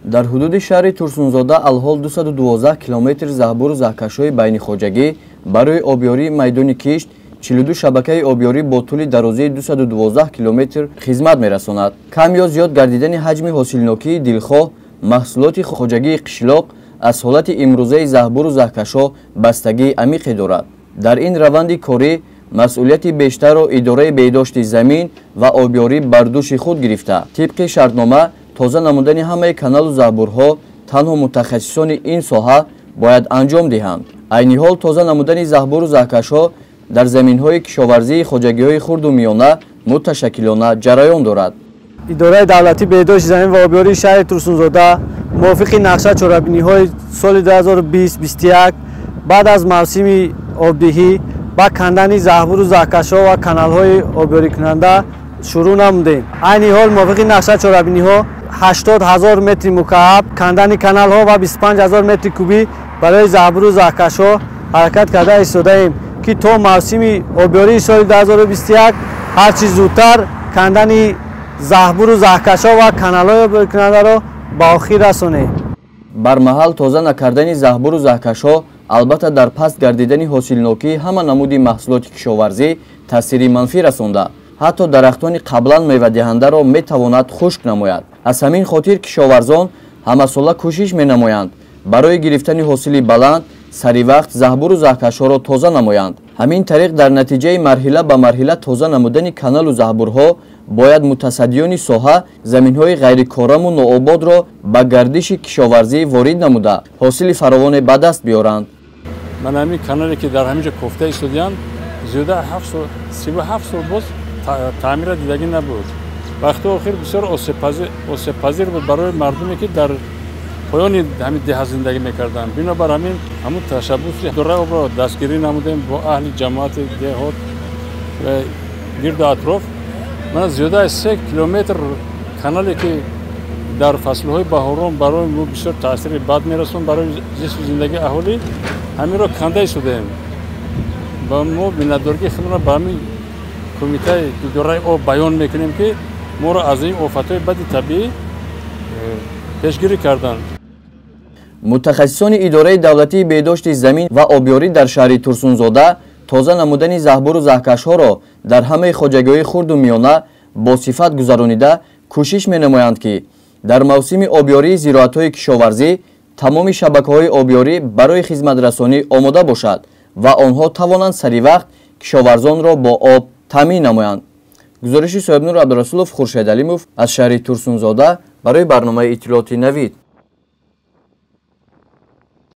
дар ҳудуди шаҳри Турсунзода алҳол 212 километр заҳбуру заҳкашҳои байнихоҷагӣ барои обёрии майдони кишт 42 шабакаи обёрӣ бо тӯли дарозии 212 километр хизмат мерасонад. Кам ё зиёд гардидани ҳаҷми ҳосилнокии дилхоҳ маҳсулоти хоҷагии қишлоқ аз ҳолати имрӯзаи заҳбуру заҳкашҳо бастагии амиқе дорад. дар ин раванди корӣ масъулияти бештарро идораи беҳдошти замин ва обёрӣ бар дӯши худ гирифта, тибқи шартнома тоза намудани ҳамаи каналу заҳбурҳо танҳо мутахассисони ин соҳа бояд анҷом диҳанд. айни ҳол тоза намудани заҳбуру заҳкашҳо дар заминҳои кишоварзии хоҷагиҳои хурду миёна муташаккилона ҷараён дорад. идораи давлатии беҳдошти замин ва обёрии шаҳри Турсунзода мувофиқи нақша чорабиниҳои соли 2020-21 баъд аз мавсими обдиҳӣ ба кандани заҳбуру заҳкашҳо ва каналҳои обёрикунанда шурӯъ намудем. айни ҳол мувофиқи нақша чорабиниҳо 80 000 метри мукааб кандани каналҳо ва 25 000 метри кубӣ барои заҳбуру заҳкашҳо ҳаракат карда истодаем ки то мавсими обёрии соли 2021 ҳарчи зудтар кандани заҳбуру заҳкашҳо ва каналҳои обёрикунандаро ба охир расонем. бармаҳал тоза накардани заҳбуру заҳкашҳо албатта дар паст гардидани ҳосилнокии ҳама намуди маҳсулоти кишоварзӣ таъсири манфӣ расонда, ҳатто дарахтони қаблан мевадиҳандаро метавонад хушк намояд. аз ҳамин хотир кишоварзон ҳамасола кӯшиш менамоянд барои гирифтани ҳосили баланд саривақт заҳбуру заҳкашҳоро тоза намоянд. ҳамин тариқ дар натиҷаи марҳила ба марҳила тоза намудани каналу заҳбурҳо бояд мутасаддиёни соҳа заминҳои ғайрикораму ноободро ба гардиши кишоварзӣ ворид намуда ҳосили фаровоне ба даст биёранд. ман ҳамин канале ки дар ҳаминҷо кофта истодиям зиёда 37 сол боз таъмира дидагӣ набуд. вақти охир бисёр осебпазир буд барои мардуме ки дар поёни ҳамин деҳа зиндагӣ мекарданд. бинобар ҳамин ҳамун ташаббуси идораи обро дастгирӣ намудем бо аҳли ҷамоати деҳот ва гирду атроф. ман зиёда аз 3 километр канале ки дар фаслҳои баҳорон барои мо бисёр таъсири бад мерасон барои зисту зиндагии аҳолӣ ҳаминро канда истодаем. ба мо миннатдоригии худро ба ҳамин кумитаи идораи об баён мекунем ки моро аз ин офатҳои бади табиӣ пешгирӣ карданд. мутахассисони идораи давлатии беҳдошти замин ва обёрӣ дар шаҳри Турсунзода тоза намудани заҳбуру заҳкашҳоро дар ҳамаи хоҷагиҳои хурду миёна бо сифат гузаронида кӯшиш менамоянд ки дар мавсими обёрии зироатҳои кишоварзӣ тамоми шабакаҳои обёрӣ барои хизматрасонӣ омода бошад ва онҳо тавонанд саривақт кишоварзонро бо об таъмин намоянд. гузориши соҳибнур Абдурасулов, Хуршед Алимов аз шаҳри Турсунзода барои барномаи иттилооти Навид.